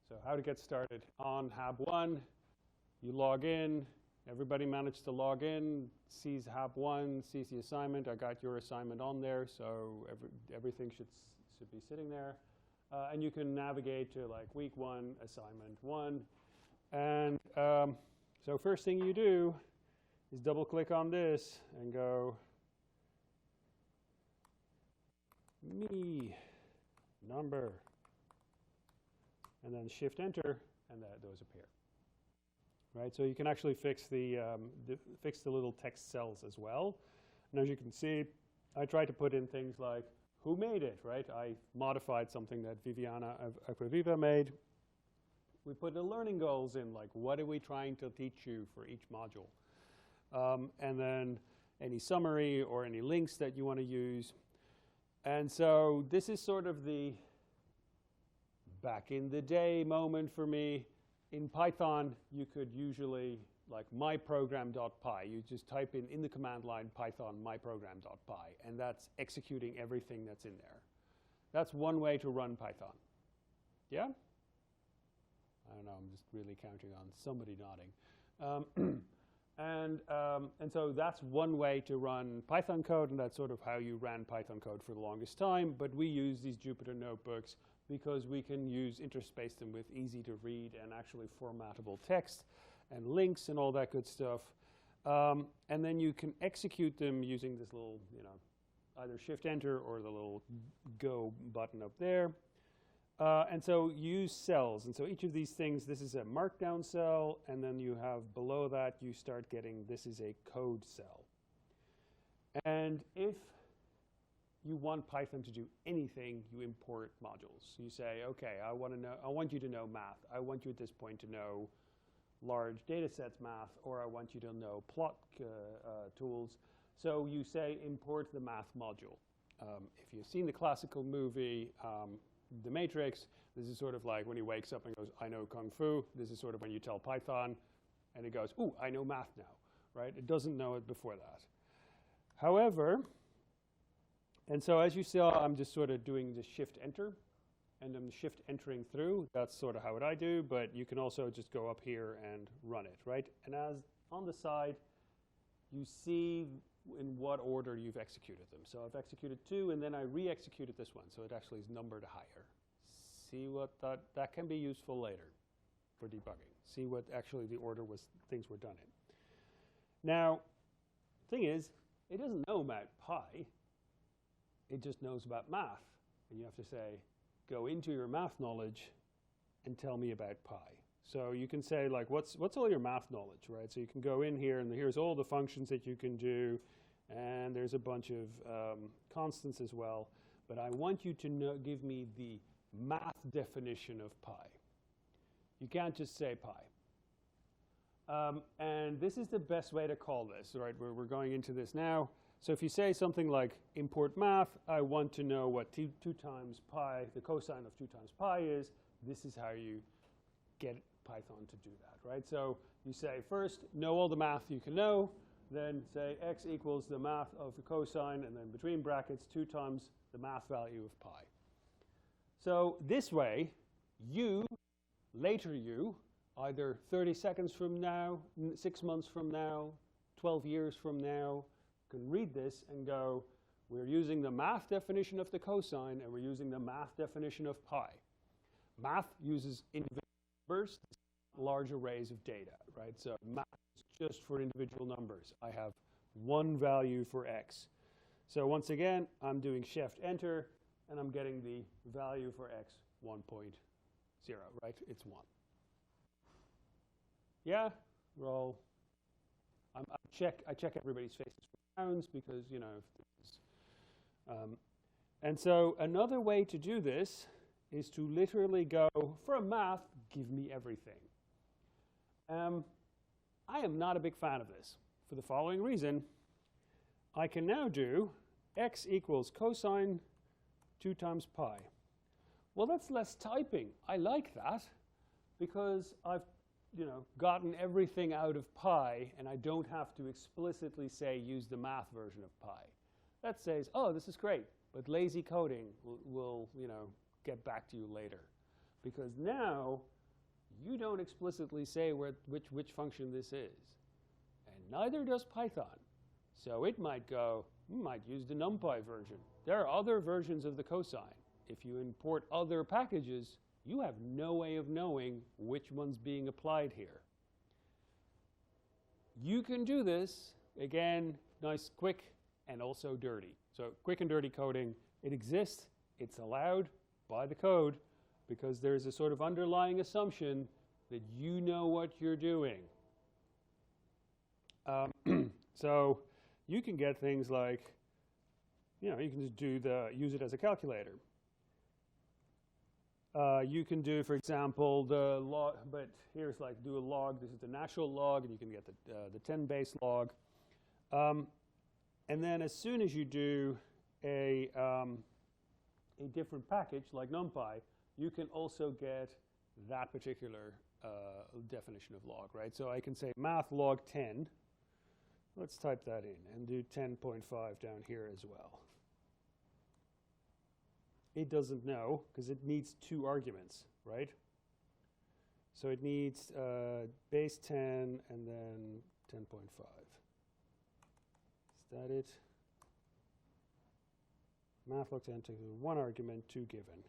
So how to get started. On Hab1, you log in. Everybody managed to log in, sees Hab1, sees the assignment. I got your assignment on there, so everything should be sitting there. And you can navigate to like week 1, assignment 1. And so first thing you do is double click on this and go me number, and then shift enter, and those appear. Right, so you can actually fix the little text cells as well. And as you can see, I tried to put in things like who made it, right? I modified something that Viviana Acquaviva made. We put the learning goals in, like what are we trying to teach you for each module? And then any summary or any links that you want to use. And so this is sort of the back in the day moment for me. In Python, you could usually, like myprogram.py, you just type in the command line Python myprogram.py, and that's executing everything that's in there. That's one way to run Python. Yeah? I don't know, I'm just really counting on somebody nodding. And so that's one way to run Python code, and that's sort of how you ran Python code for the longest time. But we use these Jupyter notebooks because we can interspace them with easy to read and actually formatable text and links and all that good stuff. And then you can execute them using this little, either shift enter or the little go button up there. And so use cells. And so each of these things, this is a markdown cell, and then you have below that, you start getting, this is a code cell. And if you want Python to do anything, you import modules. You say, OK, I want you to know math. I want you at this point to know large data sets math, or I want you to know plot tools. So you say import the math module. If you've seen the classical movie, The Matrix, this is sort of like when he wakes up and goes, I know Kung Fu. This is sort of when you tell Python, and it goes, ooh, I know math now, right? It doesn't know it before that. However, and so as you saw, I'm just sort of doing the shift enter, and I'm shift entering through. That's sort of how I do, but you can also just go up here and run it, right? And as on the side, you see in what order you've executed them. So I've executed 2, and then I re-executed this one, so it actually is numbered higher. See what that can be useful later for debugging. See what actually the order was things were done in. Now, the thing is, it doesn't know about pi. It just knows about math. And you have to say, go into your math knowledge and tell me about pi. So you can say, like, what's all your math knowledge, right? So you can go in here, and here's all the functions that you can do. And there's a bunch of constants as well. But I want you to give me the math definition of pi. You can't just say pi. And this is the best way to call this, right? We're going into this now. So if you say something like import math, I want to know what 2 times pi, the cosine of 2 times pi is. This is how you get Python to do that, right? So you say first, know all the math you can know. Then say x equals the math of the cosine, and then between brackets, 2 times the math value of pi. So this way, later you, either 30 seconds from now, 6 months from now, 12 years from now, can read this and go, we're using the math definition of the cosine, and we're using the math definition of pi. Math uses individual numbers, large arrays of data, right? So math is just for individual numbers. I have one value for x. So once again, I'm doing shift enter, and I'm getting the value for x 1.0, right? It's 1. Yeah, roll. I check everybody's faces for pounds because, if this is, and so another way to do this is to literally go, for math, give me everything. I am not a big fan of this for the following reason. I can now do x equals cosine 2 times pi. Well, that's less typing. I like that because I've gotten everything out of pi, and I don't have to explicitly say use the math version of pi. That says, oh, this is great, but lazy coding will get back to you later. Because now you don't explicitly say which function this is. And neither does Python. So it might go, might use the NumPy version. There are other versions of the cosine. If you import other packages, you have no way of knowing which one's being applied here. You can do this, again, nice, quick, and also dirty. So quick and dirty coding, it exists, it's allowed by the code, because there's a sort of underlying assumption that you know what you're doing. So you can get things like, you can just use it as a calculator. You can do, for example, the log, but here's like do a log. This is the natural log, and you can get the 10 base log. And then as soon as you do a different package like NumPy, you can also get that particular definition of log, right? So I can say math log 10. Let's type that in and do 10.5 down here as well. It doesn't know because it needs 2 arguments, right? So it needs base 10 and then 10.5. Is that it? Math log 10 takes 1 argument, 2 given.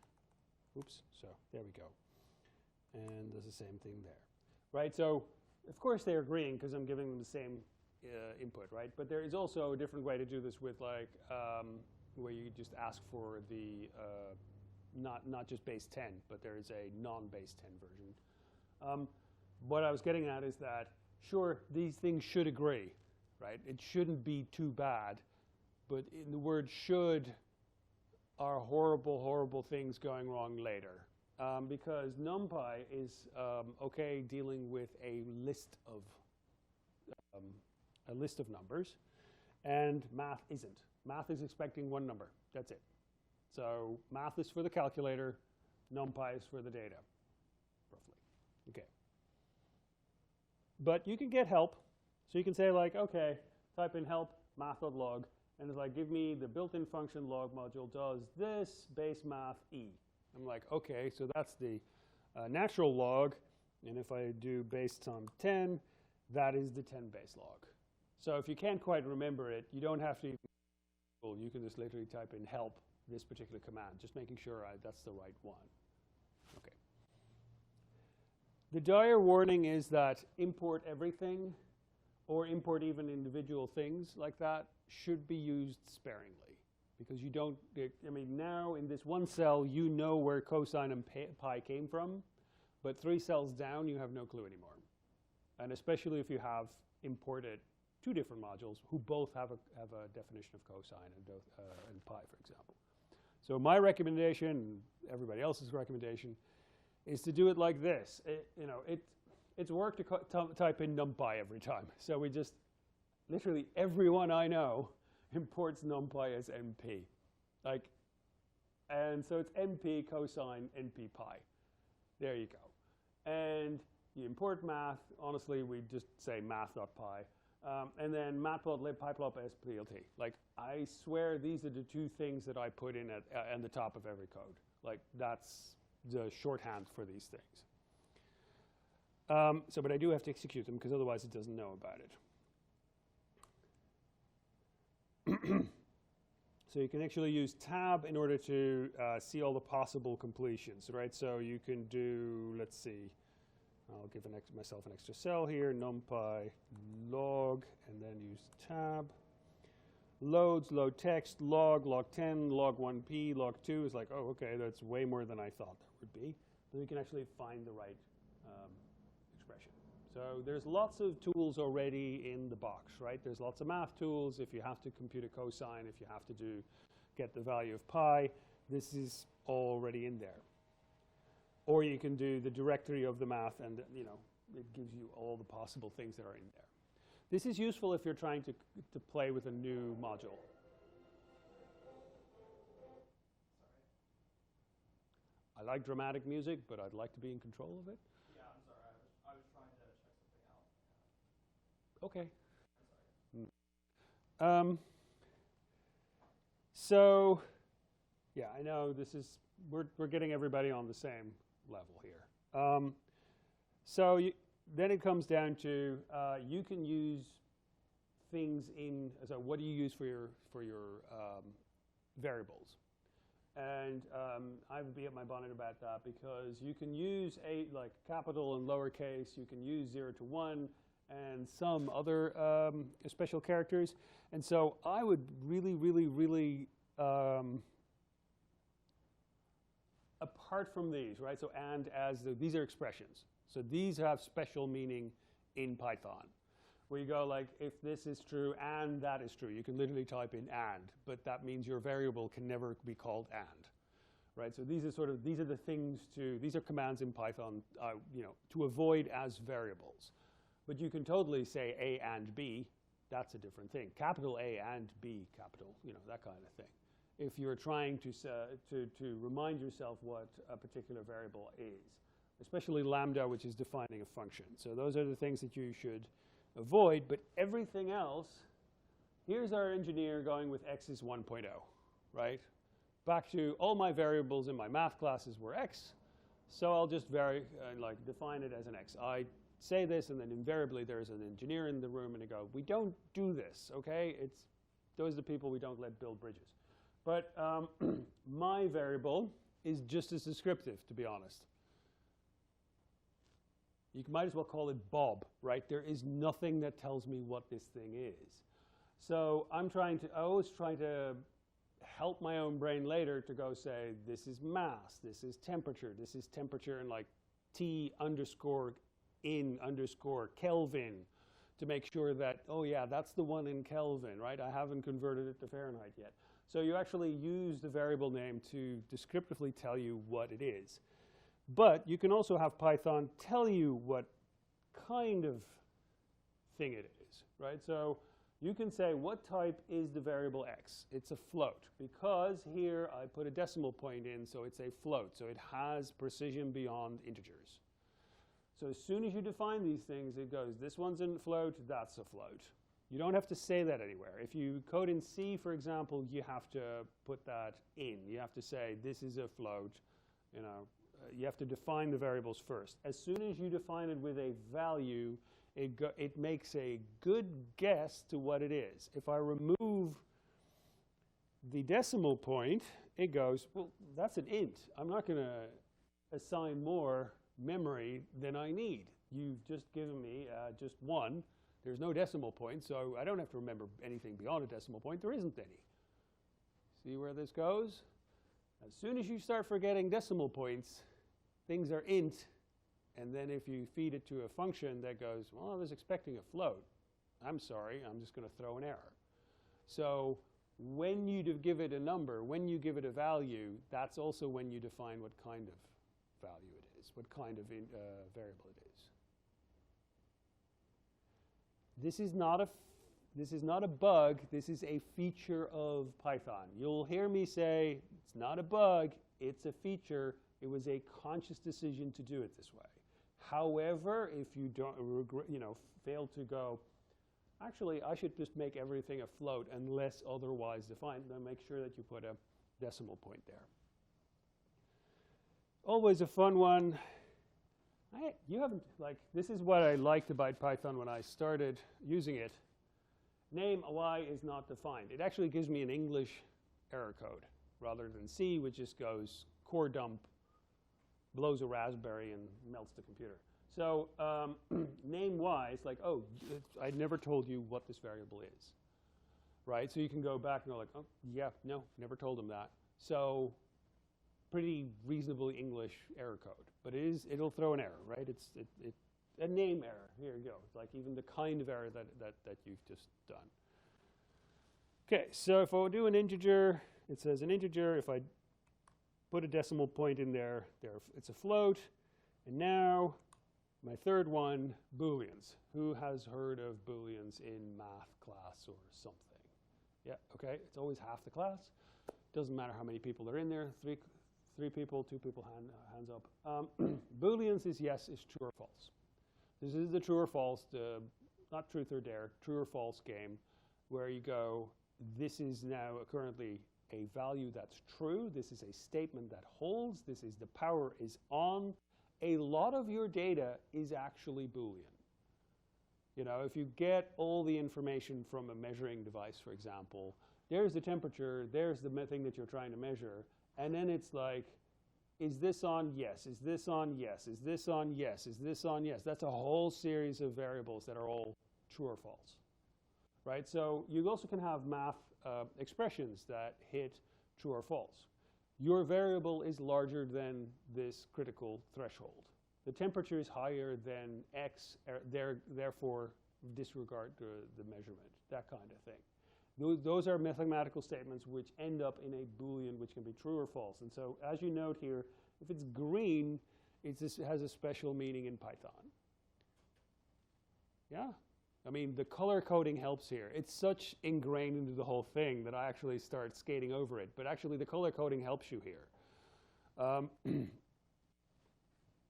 Oops, so there we go. And does the same thing there, right? So of course they're agreeing because I'm giving them the same input, right? But there is also a different way to do this with like where you just ask for the not just base 10, but there is a non-base 10 version. What I was getting at is that, sure, these things should agree, right? It shouldn't be too bad, but in the word should are horrible, horrible things going wrong later. Because NumPy is okay dealing with a list of numbers, and math isn't. Math is expecting 1 number. That's it. So math is for the calculator, NumPy is for the data, roughly. Okay. But you can get help. So you can say like, okay, type in help math.log, and it's like, give me the built-in function log module does this base math e. I'm like, okay, so that's the natural log, and if I do base times 10, that is the 10 base log. So if you can't quite remember it, you don't have to even, you can just literally type in help this particular command, just making sure that's the right one. Okay. The dire warning is that import everything, or import even individual things like that, should be used sparingly. Because you don't, now in this one cell, you know where cosine and pi came from, but 3 cells down, you have no clue anymore. And especially if you have imported 2 different modules who both have a definition of cosine and pi, for example. So my recommendation, everybody else's recommendation, is to do it like this. It's work to type in NumPy every time. So we just, literally everyone I know imports NumPy as NP. And so it's NP cosine NP pi. There you go. And you import math. Honestly, we just say math.py. And then matplotlib pyplop splt. Like, I swear these are the 2 things that I put in at the top of every code. Like, that's the shorthand for these things. But I do have to execute them because otherwise it doesn't know about it. So you can actually use tab in order to see all the possible completions, right? So you can do, let's see, I'll give myself an extra cell here, NumPy log, and then use tab. Loads, load text, log 10, log 1p, log 2 is like, oh, okay, that's way more than I thought that would be. But you can actually find the right expression. So there's lots of tools already in the box, right? There's lots of math tools. If you have to compute a cosine, if you have to get the value of pi, this is already in there. Or you can do the directory of the math, and it gives you all the possible things that are in there. This is useful if you're trying to play with a new module. I like dramatic music, but I'd like to be in control of it. Yeah, I'm sorry. I was trying to check something out. Okay. So, yeah, I know this is, we're getting everybody on the same level here. So then it comes down to you can use things in. So what do you use for your variables? And I would be at my bonnet about that because you can use like capital and lowercase. You can use 0 to 1 and some other special characters. And so I would really apart from these, right? So and as these are expressions. So these have special meaning in Python, where you go like, if this is true and that is true, you can literally type in and, but that means your variable can never be called and, right? So these are the things these are commands in Python, to avoid as variables. But you can totally say A and B. That's a different thing. Capital A and B capital, that kind of thing. If you're trying to remind yourself what a particular variable is, especially lambda, which is defining a function. So those are the things that you should avoid. But everything else, here's our engineer going with x is 1.0, right? Back to all my variables in my math classes were x, so I'll just define it as an x. I say this, and then invariably there's an engineer in the room, and they go, we don't do this, okay? Those are the people we don't let build bridges. But my variable is just as descriptive, to be honest. You might as well call it Bob, right? There is nothing that tells me what this thing is. So I always try to help my own brain later to go say, this is mass, this is temperature in like T underscore in underscore Kelvin, to make sure that, oh yeah, that's the one in Kelvin, right? I haven't converted it to Fahrenheit yet. So you actually use the variable name to descriptively tell you what it is. But you can also have Python tell you what kind of thing it is, right? So you can say, what type is the variable x? It's a float, because here I put a decimal point in, so it's a float. So it has precision beyond integers. So as soon as you define these things, it goes, this one's a float, that's a float. You don't have to say that anywhere. If you code in C, for example, you have to put that in. You have to say, this is a float. You have to define the variables first. As soon as you define it with a value, it makes a good guess to what it is. If I remove the decimal point, it goes, well, that's an int. I'm not going to assign more memory than I need. You've just given me just 1. There's no decimal point, so I don't have to remember anything beyond a decimal point. There isn't any. See where this goes? As soon as you start forgetting decimal points, things are int, and then if you feed it to a function that goes, well, I was expecting a float. I'm sorry, I'm just going to throw an error. So when you give it a number, when you give it a value, that's also when you define what kind of value it is, what kind of variable it is. This is not a bug. This is a feature of Python. You'll hear me say, it's not a bug, it's a feature. It was a conscious decision to do it this way. However, if you don't fail to go, actually, I should just make everything a float unless otherwise defined, then make sure that you put a decimal point there. Always a fun one. This is what I liked about Python when I started using it. Name y is not defined. It actually gives me an English error code rather than C, which just goes core dump, blows a raspberry, and melts the computer. So name y is like, oh, I never told you what this variable is, right? So you can go back and go like, oh, yeah, no, never told them that. So pretty reasonably English error code, but it'll throw an error, right? It's a name error. Here you go. It's like even the kind of error that you've just done. Okay, so if I do an integer, it says an integer. If I put a decimal point in there, it's a float. And now my third one, Booleans. Who has heard of Booleans in math class or something? Yeah, okay, it's always half the class. Doesn't matter how many people are in there. Three people, 2 people, hands up. Booleans is yes, is true or false. This is the true or false, not truth or dare, true or false game, where you go, this is now currently a value that's true. This is a statement that holds. This is the power is on, a lot of your data is actually Boolean. You know, if you get all the information from a measuring device, for example, there's the temperature, there's the thing that you're trying to measure, and then it's like, is this on? Yes. Is this on? Yes. Is this on? Yes. Is this on? Yes. That's a whole series of variables that are all true or false, right? So you also can have math expressions that hit true or false. Your variable is larger than this critical threshold. The temperature is higher than X, therefore disregard the measurement, that kind of thing. Those are mathematical statements which end up in a Boolean, which can be true or false. And so as you note here, if it's green, it has a special meaning in Python. Yeah? I mean, the color coding helps here. It's such ingrained into the whole thing that I actually start skating over it. But actually, the color coding helps you here.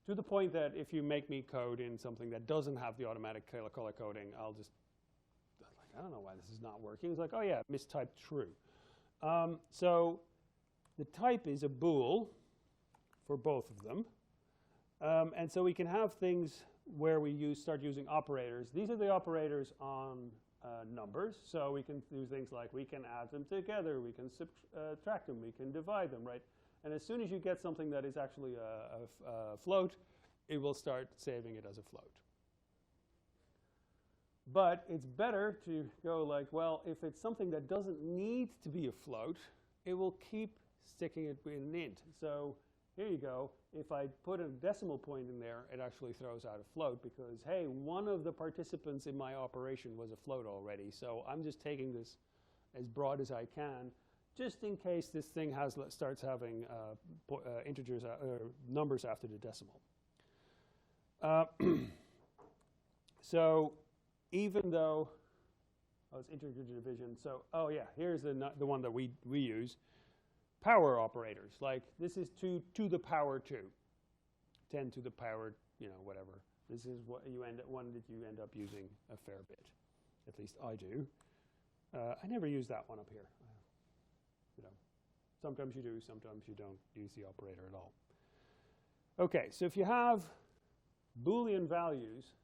To the point that if you make me code in something that doesn't have the automatic color coding, I'll just, like, I don't know why this is not working. It's like, oh yeah, mistyped true. So the type is a bool for both of them. And so we can have things where we start using operators. These are the operators on numbers. So we can do things like we can add them together, we can subtract them, we can divide them, right? And as soon as you get something that is actually a float, it will start saving it as a float. But it's better to go like, well, if it's something that doesn't need to be a float, it will keep sticking it in an int. So here you go. If I put a decimal point in there, it actually throws out a float because, hey, one of the participants in my operation was a float already. So I'm just taking this as broad as I can, just in case this thing starts having integers, numbers after the decimal. So even though, it's integer division. So, oh yeah, here's the one that we use. Power operators, like this is 2 to the power 2, 10 to the power, whatever. This is one that you end up using a fair bit. At least I do. I never use that one up here. Sometimes you do, sometimes you don't use the operator at all. Okay, so if you have Boolean values,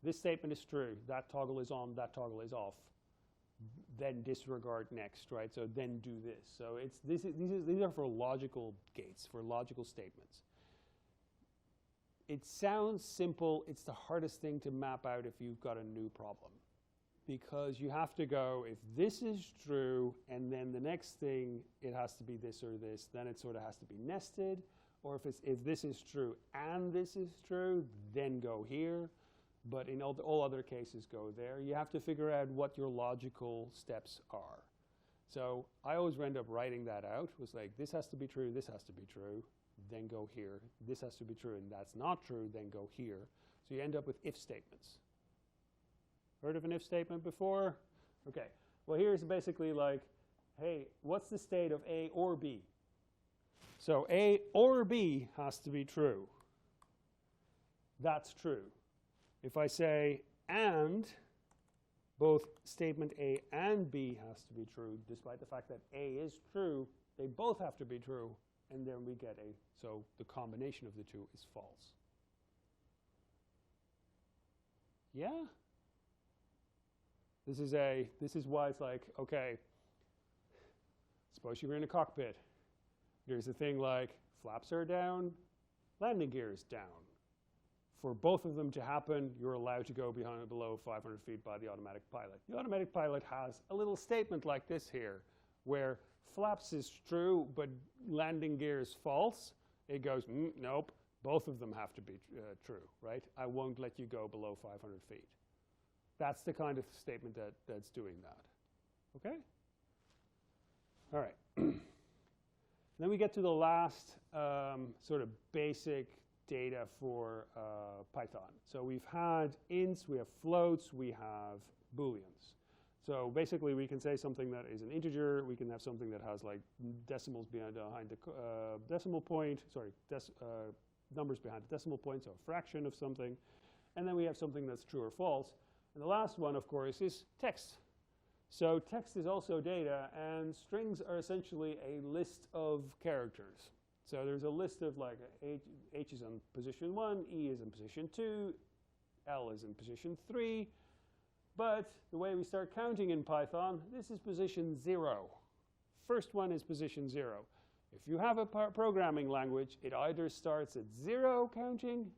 this statement is true, that toggle is on, that toggle is off, then disregard next, right? So then do this. So these are for logical gates, for logical statements. It sounds simple. It's the hardest thing to map out if you've got a new problem, because you have to go, if this is true, and then the next thing, it has to be this or this, then it sort of has to be nested. Or if this is true and this is true, then go here. But in all other cases, go there. You have to figure out what your logical steps are. So I always end up writing that out. It was like, this has to be true, this has to be true, then go here. This has to be true, and that's not true, then go here. So you end up with if statements. Heard of an if statement before? Okay. Well, here's basically like, hey, what's the state of A or B? So A or B has to be true. That's true. If I say and, both statement A and B has to be true, despite the fact that A is true, they both have to be true, and then we get so the combination of the two is false. Yeah? This is why it's like, okay, suppose you were in a cockpit. There's a thing like flaps are down, landing gear is down. For both of them to happen, you're allowed to go below 500 feet by the automatic pilot. The automatic pilot has a little statement like this here, where flaps is true, but landing gear is false. It goes, nope, both of them have to be true, right? I won't let you go below 500 feet. That's the kind of statement that's doing that. Okay? All right. Then we get to the last sort of basic data for Python. So we've had ints, we have floats, we have booleans. So basically we can say something that is an integer, we can have something that has like decimals behind the decimal point, numbers behind the decimal point, so a fraction of something. And then we have something that's true or false. And the last one, of course, is text. So text is also data, and strings are essentially a list of characters. So there's a list of like H is in position 1, E is in position 2, L is in position 3. But the way we start counting in Python, this is position 0. First one is position 0. If you have a programming language, it either starts at 0 counting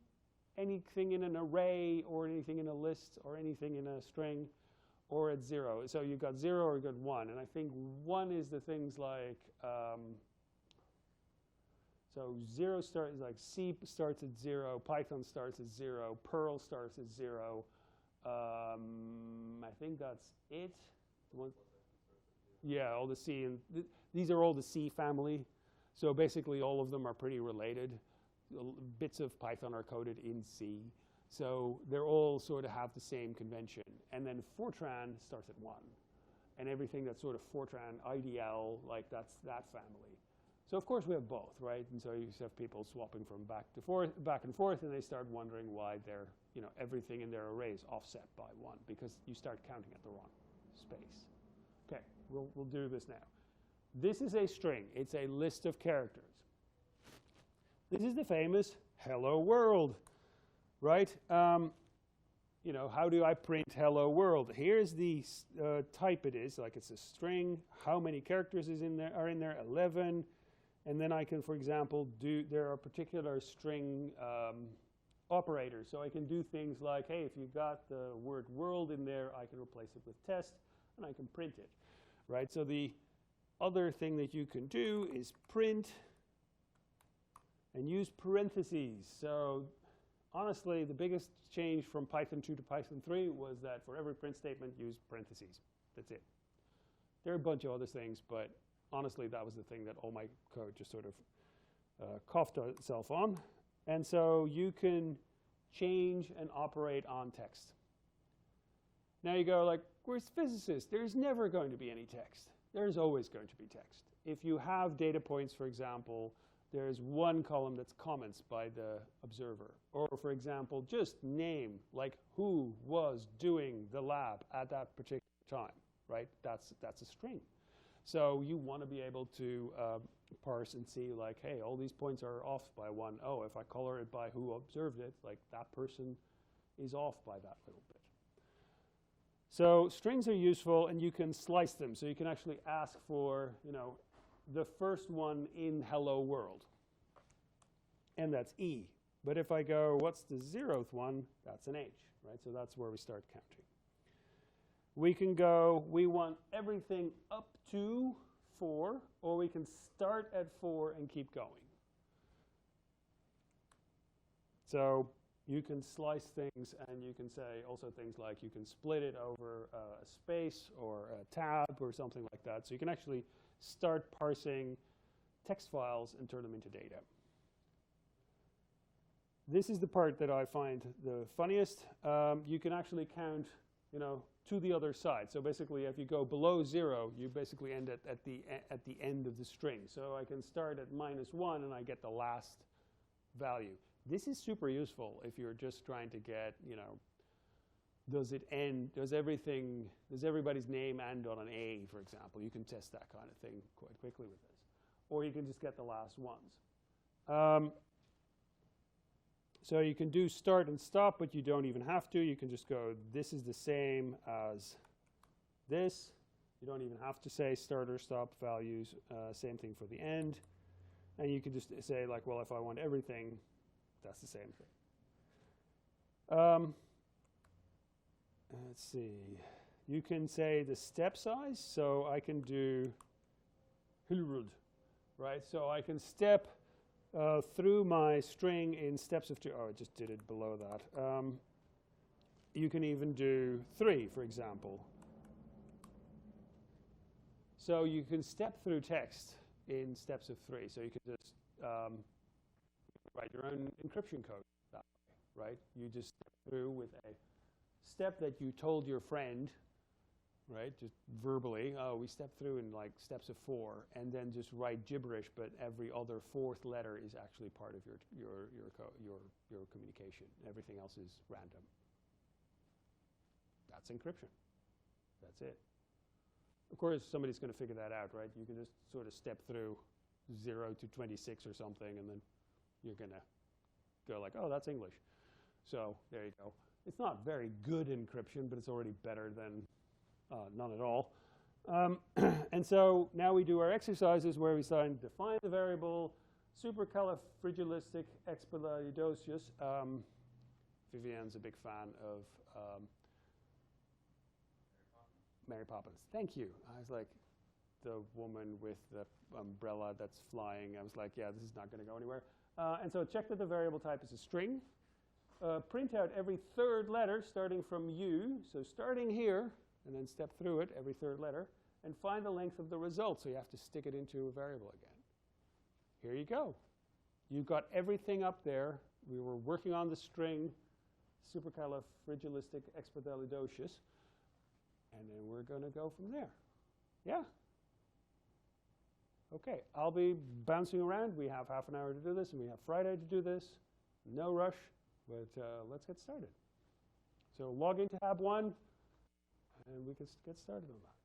anything in an array or anything in a list or anything in a string, or at 0. So you've got 0 or you've got 1. And I think 1 is the things like, so 0 starts, like C starts at 0, Python starts at 0, Perl starts at 0. I think that's it. Yeah, all the C, and these are all the C family. So basically all of them are pretty related. Bits of Python are coded in C. So they're all sort of have the same convention. And then Fortran starts at 1. And everything that's sort of Fortran, IDL, like that's that family. So of course we have both, right? And so you just have people swapping from back and forth, and they start wondering why they're, everything in their array is offset by 1, because you start counting at the wrong space. Okay, we'll do this now. This is a string. It's a list of characters. This is the famous hello world, right? How do I print hello world? Here's the type it is, like it's a string. How many characters are in there? 11. And then I can, for example, there are particular string operators. So I can do things like, hey, if you got the word world in there, I can replace it with test, and I can print it, right? So the other thing that you can do is print and use parentheses. So honestly, the biggest change from Python 2 to Python 3 was that for every print statement, use parentheses. That's it. There are a bunch of other things, but honestly, that was the thing that all my code just sort of coughed itself on. And so you can change and operate on text. Now you go like, where's physicists? There's never going to be any text. There's always going to be text. If you have data points, for example, there's one column that's comments by the observer. Or, for example, just name, like who was doing the lab at that particular time, right? That's a string. So you want to be able to parse and see, like, hey, all these points are off by 1. Oh, if I color it by who observed it, like that person is off by that little bit. So strings are useful, and you can slice them. So you can actually ask for, the first one in hello world. And that's E. But if I go, what's the 0th one? That's an H, right? So that's where we start counting. We can go, we want everything up to 4, or we can start at 4 and keep going. So you can slice things, and you can say also things like you can split it over a space or a tab or something like that. So you can actually start parsing text files and turn them into data. This is the part that I find the funniest. You can actually count, to the other side. So basically, if you go below 0, you basically end at the end of the string. So I can start at -1, and I get the last value. This is super useful if you're just trying to get, does everybody's name end on an A, for example? You can test that kind of thing quite quickly with this. Or you can just get the last ones. So you can do start and stop, but you don't even have to. You can just go, this is the same as this. You don't even have to say start or stop values. Same thing for the end. And you can just say, like, well, if I want everything, that's the same thing. Let's see. You can say the step size. So I can do 100, right? So I can step through my string in steps of 2. Oh, I just did it below that. You can even do 3, for example. So you can step through text in steps of 3. So you can just write your own encryption code that way, right? You just step through with a step that you told your friend, right? Just verbally, oh, we step through in like steps of 4, and then just write gibberish, but every other 4th letter is actually part of your communication. Everything else is random. That's encryption. That's it. Of course, somebody's going to figure that out, right? You can just sort of step through 0 to 26 or something, and then you're going to go like, oh, that's English. So there you go. It's not very good encryption, but it's already better than none at all. And so now we do our exercises where we define the variable supercalifragilisticexpialidocious. Vivianne's a big fan of Mary Poppins. Thank you. I was like, the woman with the umbrella that's flying. I was like, yeah, this is not going to go anywhere. And so check that the variable type is a string. Print out every third letter starting from U. So starting here, and then step through it, every third letter, and find the length of the result. So you have to stick it into a variable again. Here you go. You've got everything up there. We were working on the string supercalifragilisticexpialidocious, and then we're going to go from there. Yeah? Okay, I'll be bouncing around. We have half an hour to do this, and we have Friday to do this. No rush, but let's get started. So log into tab 1, and we can get started on that.